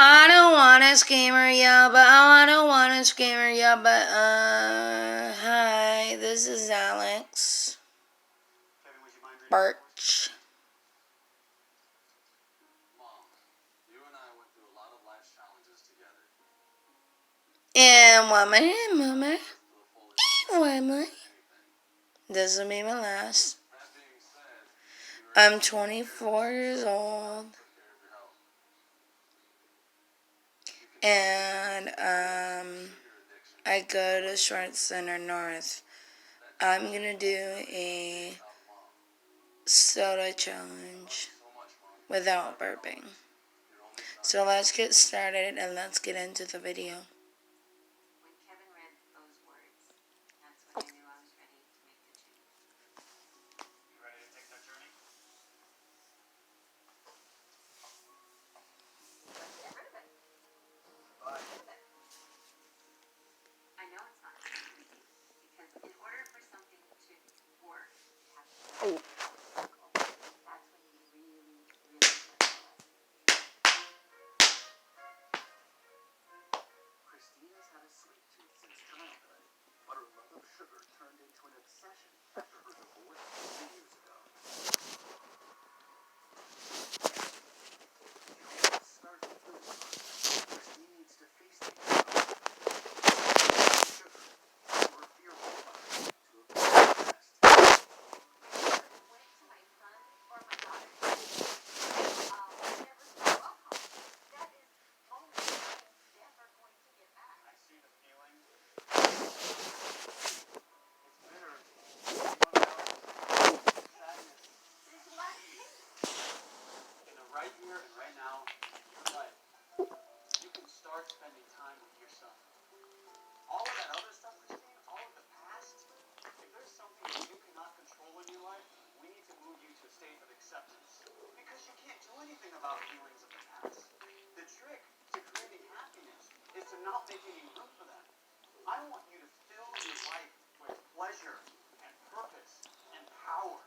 I don't want to scam her, yeah, but I don't want to scam her, yeah, but, hi, this is Alex. Birch. Mom, you and I went through a lot of life's challenges together. And mama. This will be my last. That being said, I'm 24 years old. And, I go to Sprite Center North. I'm gonna do a soda challenge without burping. So let's get started and let's get into the video. When Kevin read those words, that's when I knew I was ready to make the change. You ready to take that journey? Let's get rid of it. Bye. I know it's not easy because in order for something to work, you have to do it. That's when you really Christine has had a sweet tooth since childhood, but her love of sugar turned into an obsession after her divorce 2 years ago. Start the food process. Christine needs to face the sugar or her fear will rise to a best. went to my son or my daughter's wedding, I never felt welcome. That is moments I'm never going to get back. I see the feeling. It's bitter. Sadness. There's a lot of things. In the right here and right now, you're right. You can start spending time with your son. All of that other stuff, Christine, all of the past, if there's something that you cannot control in your life, we need to move you to a state of acceptance. Because you can't do anything about feelings of the past. The trick to creating happiness is to not make any room for them. I want you to fill your life with pleasure and purpose and power.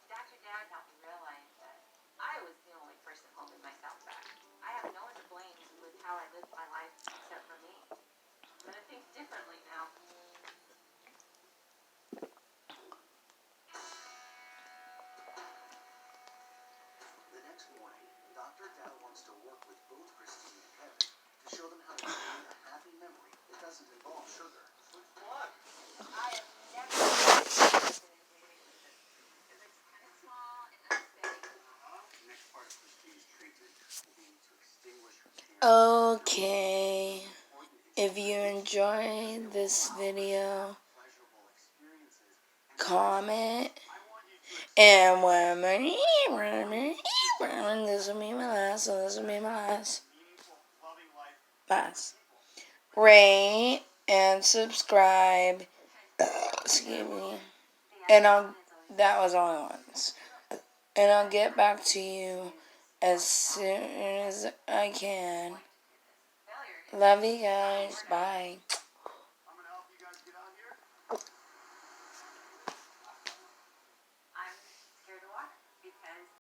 Dr. Dad helped me realize that I was the only person holding myself back. I have no one to blame with how I lived my life except for me. I'm going to think differently now. The next morning, Dr. Dow wants to work with both Christine and Kevin to show them how to create a happy memory that doesn't involve sugar. Switch blood. I have never been in a relationship. It looks kind of small and unsteady. Next part of Christine's treatment will be to extinguish her cancer. Okay. If you enjoyed this video, Pleasurable experiences. comment. And this will be my last, so this will be my last. Meaningful, loving life. Last. Rate and subscribe. Excuse me. And that was all at once. And I'll get back to you as soon as I can. Love you guys. Bye.